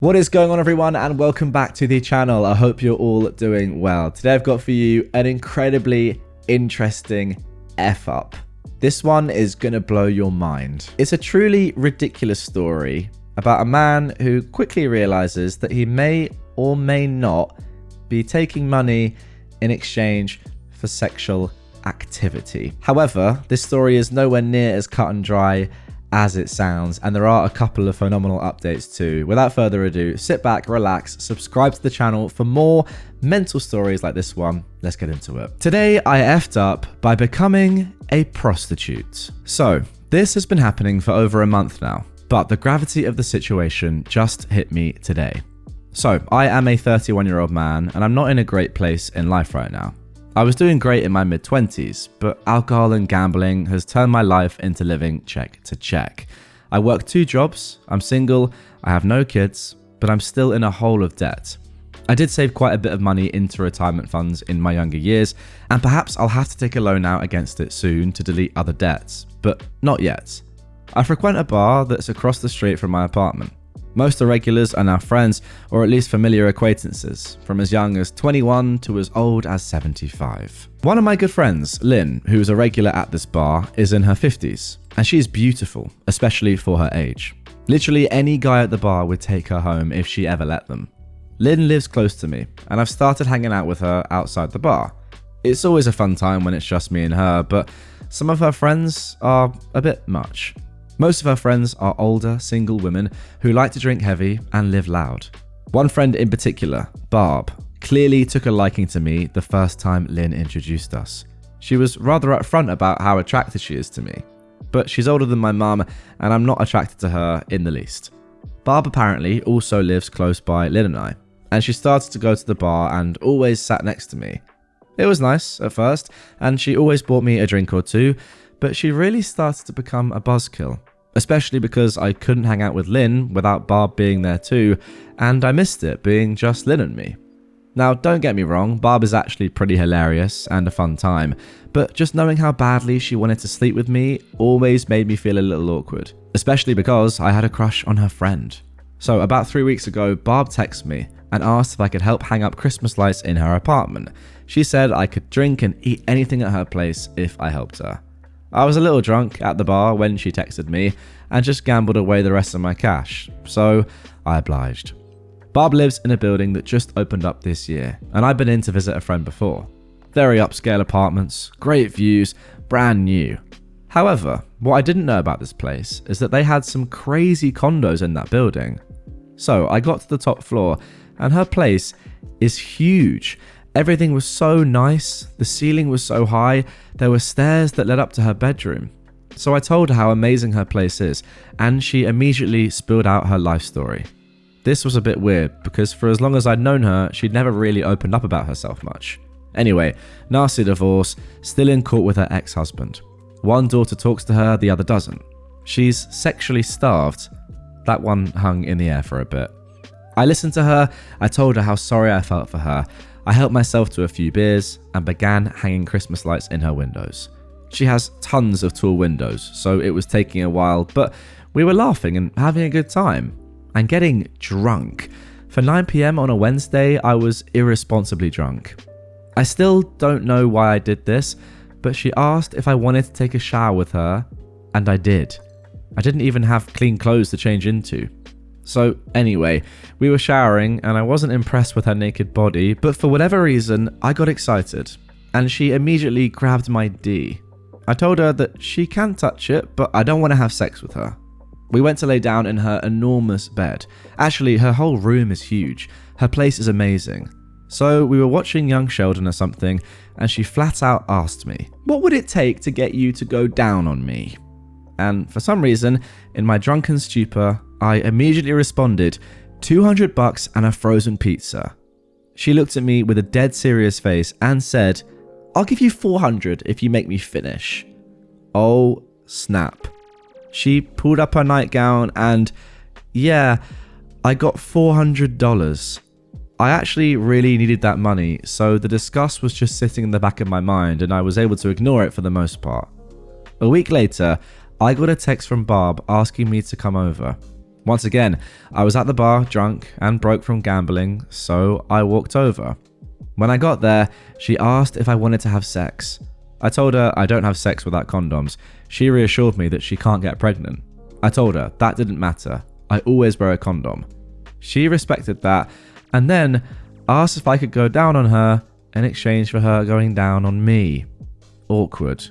What is going on, everyone, and welcome back to the channel. I hope you're all doing well. Today I've got for you an incredibly interesting F-up. This one is gonna blow your mind. It's a truly ridiculous story about a man who quickly realizes that he may or may not be taking money in exchange for sexual activity. However, this story is nowhere near as cut and dry as it sounds, and there are a couple of phenomenal updates too. Without further ado, sit back, relax, subscribe to the channel for more mental stories like this one. Let's get into it. Today I effed up by becoming a prostitute. So this has been happening for over a month now, but the gravity of the situation just hit me today. So I am a 31-year-old man, and I'm not in a great place in life right now. I was doing great in my mid-20s, but alcohol and gambling has turned my life into living check to check. I work 2 jobs, I'm single, I have no kids, but I'm still in a hole of debt. I did save quite a bit of money into retirement funds in my younger years, and perhaps I'll have to take a loan out against it soon to delete other debts, but not yet. I frequent a bar that's across the street from my apartment. Most are regulars are now friends, or at least familiar acquaintances, from as young as 21 to as old as 75. One of my good friends, Lynn, who's a regular at this bar, is in her 50s, and she's beautiful, especially for her age. Literally any guy at the bar would take her home if she ever let them. Lynn lives close to me, and I've started hanging out with her outside the bar. It's always a fun time when it's just me and her, but some of her friends are a bit much. Most of her friends are older, single women who like to drink heavy and live loud. One friend in particular, Barb, clearly took a liking to me the first time Lynn introduced us. She was rather upfront about how attracted she is to me, but she's older than my mum and I'm not attracted to her in the least. Barb apparently also lives close by Lynn and I, and she started to go to the bar and always sat next to me. It was nice at first, and she always bought me a drink or two, but she really started to become a buzzkill. Especially because I couldn't hang out with Lynn without Barb being there too, and I missed it being just Lynn and me. Now, don't get me wrong, Barb is actually pretty hilarious and a fun time, but just knowing how badly she wanted to sleep with me always made me feel a little awkward, especially because I had a crush on her friend. So about 3 weeks ago, Barb texted me and asked if I could help hang up Christmas lights in her apartment. She said I could drink and eat anything at her place if I helped her. I was a little drunk at the bar when she texted me and just gambled away the rest of my cash, so I obliged. Barb lives in a building that just opened up this year, and I've been in to visit a friend before. Very upscale apartments, great views, brand new. However, what I didn't know about this place is that they had some crazy condos in that building. So I got to the top floor, and her place is huge. Everything was so nice, the ceiling was so high, there were stairs that led up to her bedroom. So I told her how amazing her place is, and she immediately spilled out her life story. This was a bit weird, because for as long as I'd known her, she'd never really opened up about herself much. Anyway, nasty divorce, still in court with her ex-husband. One daughter talks to her, the other doesn't. She's sexually starved. That one hung in the air for a bit. I listened to her, I told her how sorry I felt for her. I helped myself to a few beers and began hanging Christmas lights in her windows. She has tons of tall windows, so it was taking a while, but we were laughing and having a good time and getting drunk. For 9 PM on a Wednesday, I was irresponsibly drunk. I still don't know why I did this, but she asked if I wanted to take a shower with her, and I did. I didn't even have clean clothes to change into. So anyway, we were showering and I wasn't impressed with her naked body, but for whatever reason, I got excited and she immediately grabbed my D. I told her that she can touch it, but I don't want to have sex with her. We went to lay down in her enormous bed. Actually, her whole room is huge. Her place is amazing. So we were watching Young Sheldon or something, and she flat out asked me, "What would it take to get you to go down on me?" And for some reason, in my drunken stupor, I immediately responded, $200 and a frozen pizza. She looked at me with a dead serious face and said, "I'll give you 400 if you make me finish." Oh, snap. She pulled up her nightgown and, yeah, I got $400. I actually really needed that money, so the disgust was just sitting in the back of my mind and I was able to ignore it for the most part. A week later, I got a text from Barb asking me to come over. Once again, I was at the bar drunk and broke from gambling, so I walked over. When I got there, she asked if I wanted to have sex. I told her I don't have sex without condoms. She reassured me that she can't get pregnant. I told her that didn't matter. I always wear a condom. She respected that and then asked if I could go down on her in exchange for her going down on me. Awkward.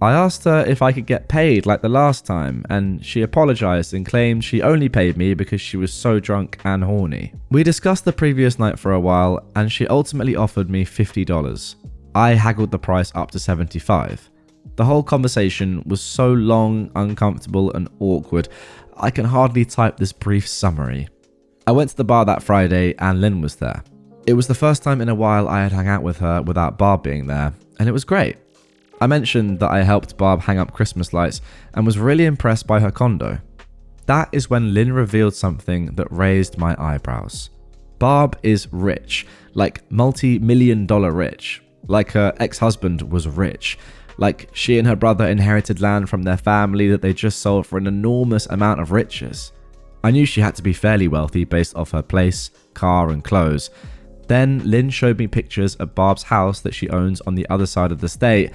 I asked her if I could get paid like the last time, and she apologized and claimed she only paid me because she was so drunk and horny. We discussed the previous night for a while, and she ultimately offered me $50. I haggled the price up to $75. The whole conversation was so long, uncomfortable, and awkward, I can hardly type this brief summary. I went to the bar that Friday and Lynn was there. It was the first time in a while I had hung out with her without Barb being there, and it was great. I mentioned that I helped Barb hang up Christmas lights and was really impressed by her condo. That is when Lynn revealed something that raised my eyebrows. Barb is rich, like multi-million-dollar rich, like her ex-husband was rich, like she and her brother inherited land from their family that they just sold for an enormous amount of riches. I knew she had to be fairly wealthy based off her place, car, and clothes. Then Lynn showed me pictures of Barb's house that she owns on the other side of the state,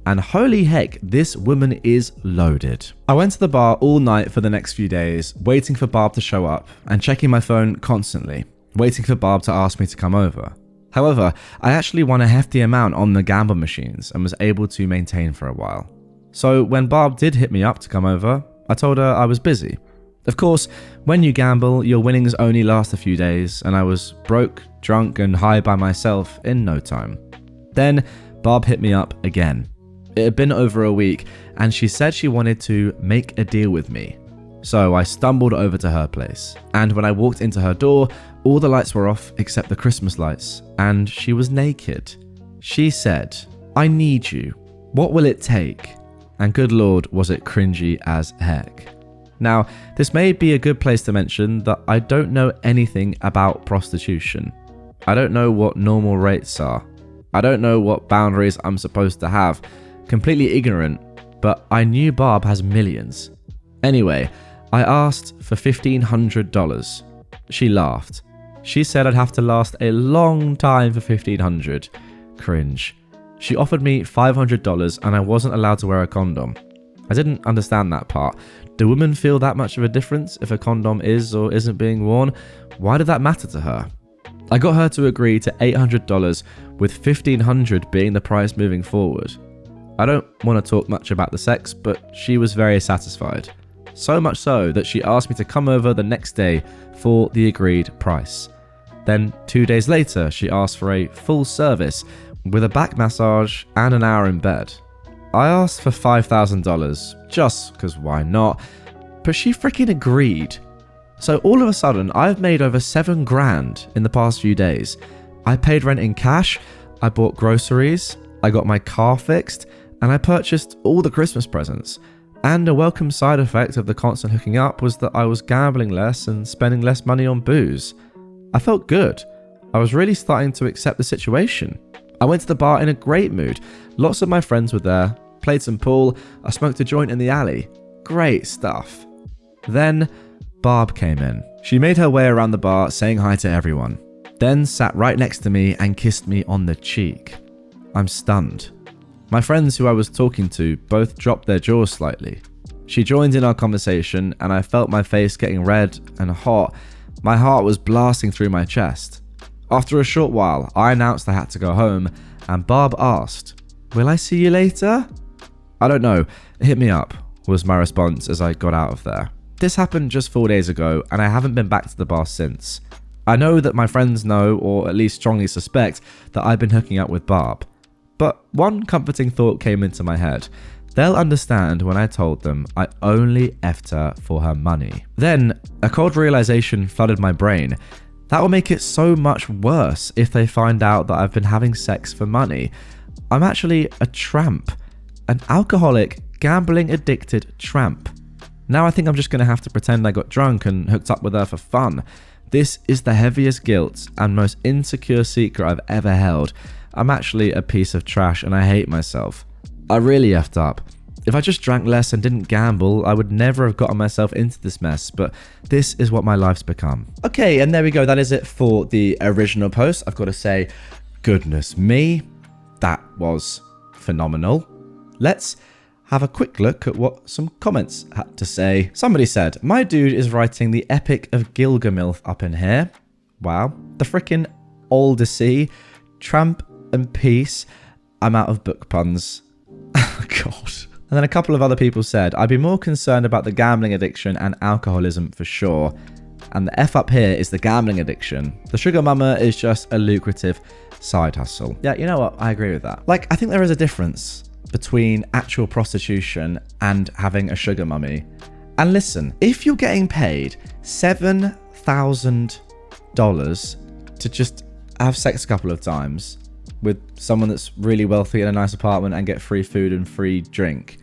and holy heck, this woman is loaded. I went to the bar all night for the next few days, waiting for Barb to show up and checking my phone constantly, waiting for Barb to ask me to come over. However, I actually won a hefty amount on the gamble machines and was able to maintain for a while. So when Barb did hit me up to come over, I told her I was busy. Of course, when you gamble, your winnings only last a few days, and I was broke, drunk, and high by myself in no time. Then Barb hit me up again. It had been over a week, and she said she wanted to make a deal with me. So I stumbled over to her place, and when I walked into her door, all the lights were off except the Christmas lights, and she was naked. She said, "I need you. What will it take?" And good lord, was it cringy as heck. Now, this may be a good place to mention that I don't know anything about prostitution. I don't know what normal rates are. I don't know what boundaries I'm supposed to have. Completely ignorant, but I knew Barb has millions. Anyway, I asked for $1,500. She laughed. She said I'd have to last a long time for $1,500. Cringe. She offered me $500 and I wasn't allowed to wear a condom. I didn't understand that part. Do women feel that much of a difference if a condom is or isn't being worn? Why did that matter to her? I got her to agree to $800, with $1,500 being the price moving forward. I don't want to talk much about the sex, but she was very satisfied. So much so that she asked me to come over the next day for the agreed price. Then 2 days later, she asked for a full service with a back massage and an hour in bed. I asked for $5,000, just because why not, but she freaking agreed. So all of a sudden, I've made over $7,000 in the past few days. I paid rent in cash, I bought groceries, I got my car fixed, and I purchased all the Christmas presents. And a welcome side effect of the constant hooking up was that I was gambling less and spending less money on booze. I felt good. I was really starting to accept the situation. I went to the bar in a great mood. Lots of my friends were there, played some pool, I smoked a joint in the alley. Great stuff. Then Barb came in. She made her way around the bar saying hi to everyone, then sat right next to me and kissed me on the cheek. I'm stunned. My friends who I was talking to both dropped their jaws slightly. She joined in our conversation and I felt my face getting red and hot. My heart was blasting through my chest. After a short while, I announced I had to go home and Barb asked, "Will I see you later?" "I don't know, hit me up," was my response as I got out of there. This happened just 4 days ago and I haven't been back to the bar since. I know that my friends know, or at least strongly suspect, that I've been hooking up with Barb. But one comforting thought came into my head. They'll understand when I told them I only effed her for her money. Then, a cold realization flooded my brain. That will make it so much worse if they find out that I've been having sex for money. I'm actually a tramp. An alcoholic, gambling addicted tramp. Now I think I'm just going to have to pretend I got drunk and hooked up with her for fun. This is the heaviest guilt and most insecure secret I've ever held. I'm actually a piece of trash and I hate myself. I really effed up. If I just drank less and didn't gamble, I would never have gotten myself into this mess, but this is what my life's become. Okay, and there we go. That is it for the original post. I've got to say, goodness me, that was phenomenal. Let's have a quick look at what some comments had to say. Somebody said, my dude is writing the Epic of Gilgamesh up in here. Wow. The frickin' Odyssey, Tramp and Peace. I'm out of book puns. Oh, God. And then a couple of other people said, I'd be more concerned about the gambling addiction and alcoholism for sure. And the F up here is the gambling addiction. The sugar mama is just a lucrative side hustle. Yeah, you know what? I agree with that. Like, I think there is a difference between actual prostitution and having a sugar mummy. And listen, if you're getting paid $7,000 to just have sex a couple of times with someone that's really wealthy in a nice apartment and get free food and free drink,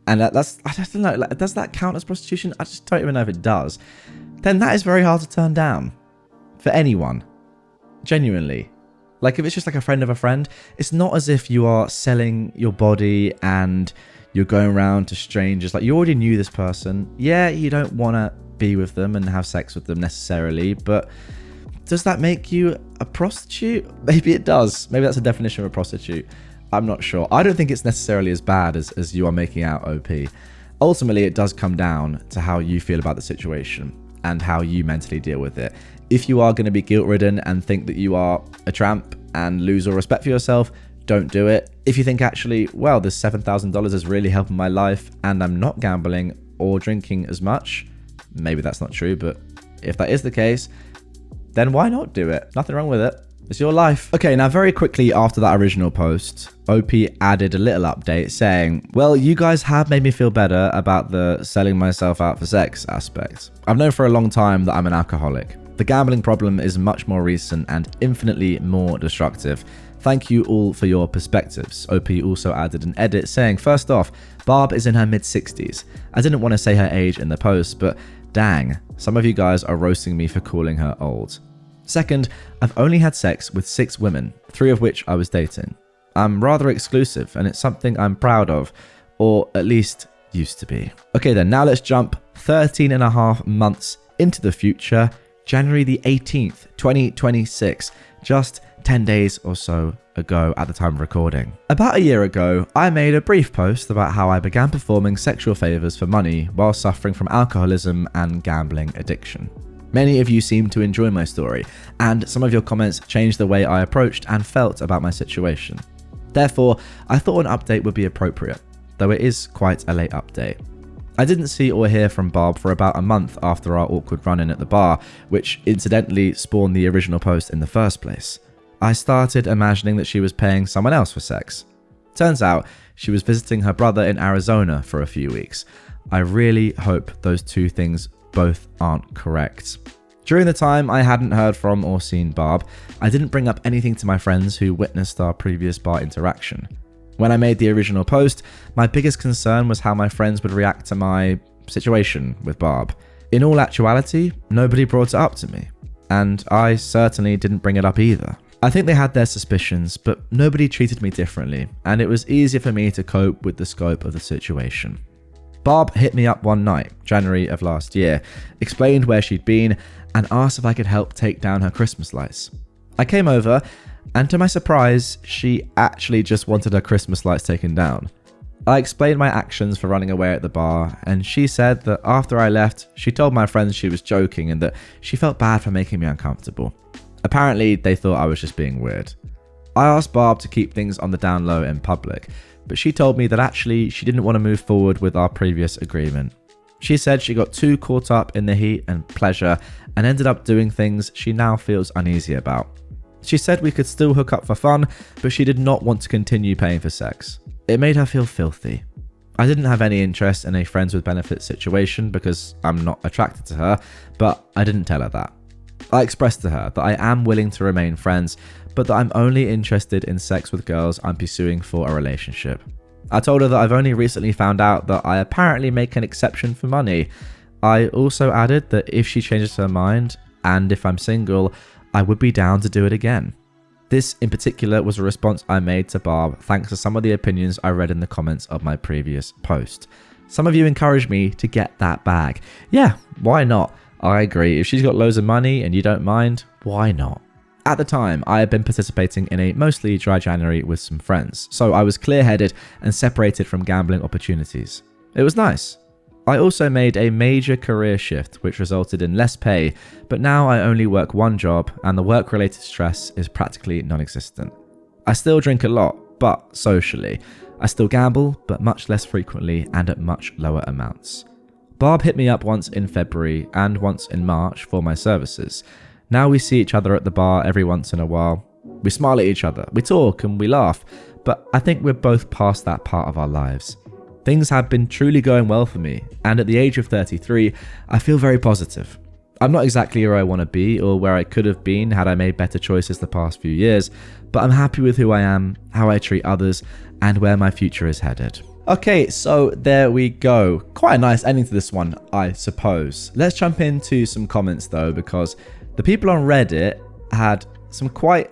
and that's, I don't know, like, does that count as prostitution? I just don't even know if it does. Then that is very hard to turn down for anyone. Genuinely. Like, if it's just like a friend of a friend, it's not as if you are selling your body and you're going around to strangers. Like, you already knew this person. Yeah, you don't want to be with them and have sex with them necessarily, but does that make you a prostitute? Maybe it does. Maybe that's a definition of a prostitute. I'm not sure. I don't think it's necessarily as bad as you are making out, OP. Ultimately, it does come down to how you feel about the situation and how you mentally deal with it. If you are going to be guilt-ridden and think that you are a tramp and lose all respect for yourself, don't do it. If you think, actually, well, this $7,000 is really helping my life and I'm not gambling or drinking as much, maybe that's not true, but if that is the case, then why not do it? Nothing wrong with it. It's your life. Okay, now very quickly after that original post, OP added a little update saying, well, you guys have made me feel better about the selling myself out for sex aspect. I've known for a long time that I'm an alcoholic. The gambling problem is much more recent and infinitely more destructive. Thank you all for your perspectives. OP also added an edit saying, first off, Barb is in her mid-60s. I didn't want to say her age in the post, but dang, some of you guys are roasting me for calling her old. Second, I've only had sex with 6 women, 3 of which I was dating. I'm rather exclusive and it's something I'm proud of, or at least used to be. Okay then, now let's jump 13 and a half months into the future, January the 18th, 2026, just 10 days or so ago at the time of recording. About a year ago, I made a brief post about how I began performing sexual favors for money while suffering from alcoholism and gambling addiction. Many of you seemed to enjoy my story, and some of your comments changed the way I approached and felt about my situation. Therefore, I thought an update would be appropriate, though it is quite a late update. I didn't see or hear from Barb for about a month after our awkward run-in at the bar, which incidentally spawned the original post in the first place. I started imagining that she was paying someone else for sex. Turns out, she was visiting her brother in Arizona for a few weeks. I really hope those two things both aren't correct. During the time I hadn't heard from or seen Barb, I didn't bring up anything to my friends who witnessed our previous bar interaction. When I made the original post, my biggest concern was how my friends would react to my situation with Barb. In all actuality, nobody brought it up to me, and I certainly didn't bring it up either. I think they had their suspicions, but nobody treated me differently, and it was easier for me to cope with the scope of the situation. Barb hit me up one night, January of last year, explained where she'd been, and asked if I could help take down her Christmas lights. I came over, and to my surprise, she actually just wanted her Christmas lights taken down. I explained my actions for running away at the bar, and she said that after I left, she told my friends she was joking and that she felt bad for making me uncomfortable. Apparently, they thought I was just being weird. I asked Barb to keep things on the down low in public, but she told me that actually she didn't want to move forward with our previous agreement. She said she got too caught up in the heat and pleasure and ended up doing things she now feels uneasy about. She said we could still hook up for fun, but she did not want to continue paying for sex. It made her feel filthy. I didn't have any interest in a friends with benefits situation because I'm not attracted to her, but I didn't tell her that. I expressed to her that I am willing to remain friends, but that I'm only interested in sex with girls I'm pursuing for a relationship. I told her that I've only recently found out that I apparently make an exception for money. I also added that if she changes her mind, and if I'm single, I would be down to do it again. This in particular was a response I made to Barb thanks to some of the opinions I read in the comments of my previous post. Some of you encouraged me to get that bag. Yeah, why not? I agree. If she's got loads of money and you don't mind, why not? At the time, I had been participating in a mostly dry January with some friends, so I was clear-headed and separated from gambling opportunities. It was nice. I also made a major career shift, which resulted in less pay, but now I only work one job and the work-related stress is practically non-existent. I still drink a lot, but socially. I still gamble, but much less frequently and at much lower amounts. Barb hit me up once in February and once in March for my services. Now we see each other at the bar every once in a while. We smile at each other, we talk and we laugh, but I think we're both past that part of our lives. Things have been truly going well for me, and at the age of 33, I feel very positive. I'm not exactly where I want to be or where I could have been had I made better choices the past few years, but I'm happy with who I am, how I treat others, and where my future is headed. Okay, so there we go. Quite a nice ending to this one, I suppose. Let's jump into some comments though, because the people on Reddit had some quite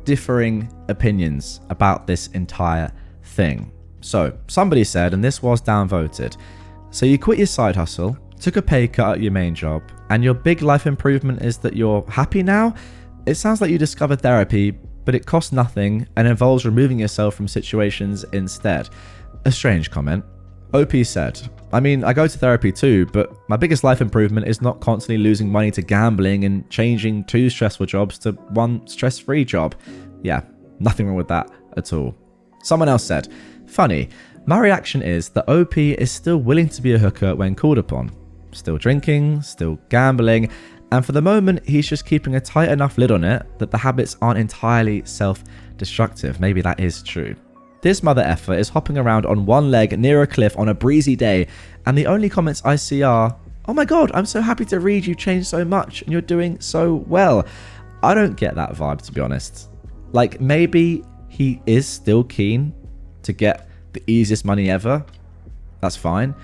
differing opinions about this entire thing. So, somebody said, and this was downvoted, so you quit your side hustle, took a pay cut at your main job, and your big life improvement is that you're happy now? It sounds like you discovered therapy, but it costs nothing and involves removing yourself from situations instead. A strange comment. OP said, I mean, I go to therapy too, but my biggest life improvement is not constantly losing money to gambling and changing 2 stressful jobs to 1 stress-free job. Yeah, nothing wrong with that at all. Someone else said, funny, my reaction is that OP is still willing to be a hooker when called upon. Still drinking, still gambling, and for the moment he's just keeping a tight enough lid on it that the habits aren't entirely self-destructive. Maybe that is true. This mother effer is hopping around on one leg near a cliff on a breezy day, and the only comments I see are, oh my god, I'm so happy to read you changed so much and you're doing so well. I don't get that vibe, to be honest. Like, maybe he is still keen to get the easiest money ever. That's fine.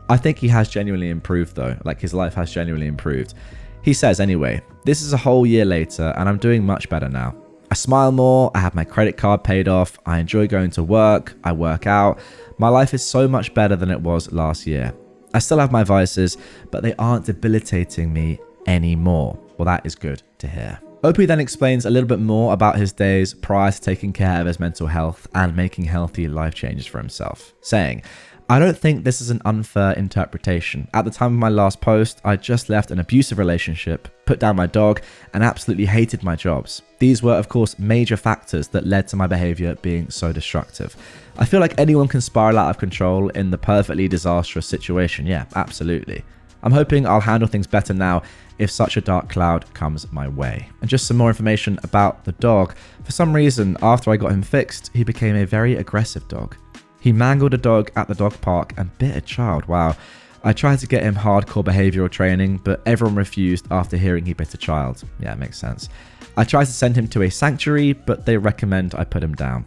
I think he has genuinely improved though. Like, his life has genuinely improved. He says anyway, this is a whole year later and I'm doing much better now. I smile more, I have my credit card paid off, I enjoy going to work, I work out. My life is so much better than it was last year. I still have my vices, but they aren't debilitating me anymore. Well, that is good to hear. OP then explains a little bit more about his days prior to taking care of his mental health and making healthy life changes for himself, saying, I don't think this is an unfair interpretation. At the time of my last post, I just left an abusive relationship, put down my dog, and absolutely hated my jobs. These were, of course, major factors that led to my behavior being so destructive. I feel like anyone can spiral out of control in the perfectly disastrous situation. Yeah, absolutely. I'm hoping I'll handle things better now if such a dark cloud comes my way. And just some more information about the dog. For some reason, after I got him fixed, he became a very aggressive dog. He mangled a dog at the dog park and bit a child. Wow. I tried to get him hardcore behavioral training, but everyone refused after hearing he bit a child. Yeah, it makes sense. I tried to send him to a sanctuary, but they recommend I put him down.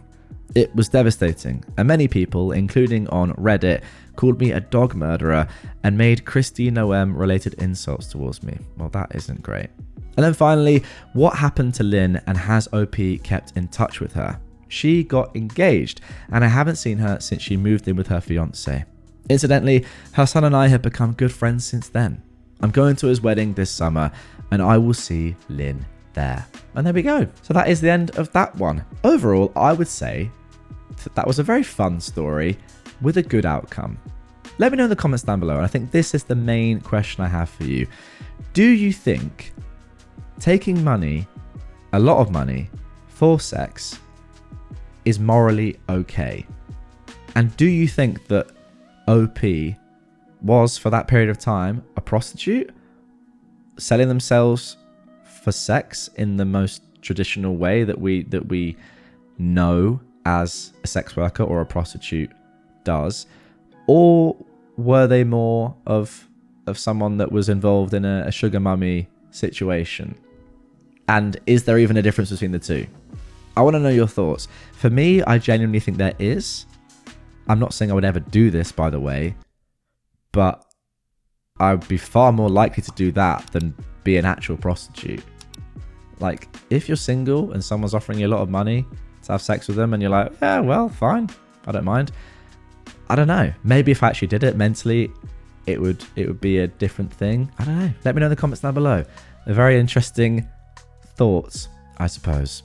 It was devastating, and many people, including on Reddit, called me a dog murderer and made Christine OM related insults towards me. Well, that isn't great. And then finally, what happened to Lynn, and has OP kept in touch with her? She got engaged, and I haven't seen her since she moved in with her fiance. Incidentally, her son and I have become good friends since then. I'm going to his wedding this summer, and I will see Lynn there. And there we go. So that is the end of that one. Overall, I would say that was a very fun story with a good outcome. Let me know in the comments down below, and I think this is the main question I have for you. Do you think taking money, a lot of money, for sex is morally okay? And do you think that OP was, for that period of time, a prostitute selling themselves for sex in the most traditional way that we know as a sex worker or a prostitute does? Or were they more of someone that was involved in a sugar mummy situation? And is there even a difference between the two? I want to know your thoughts. For me, I genuinely think there is. I'm not saying I would ever do this, by the way, but I would be far more likely to do that than be an actual prostitute. Like, if you're single and someone's offering you a lot of money to have sex with them and you're like, yeah, well, fine, I don't mind. I don't know. Maybe if I actually did it mentally, it would be a different thing. I don't know. Let me know in the comments down below. They're very interesting thoughts, I suppose.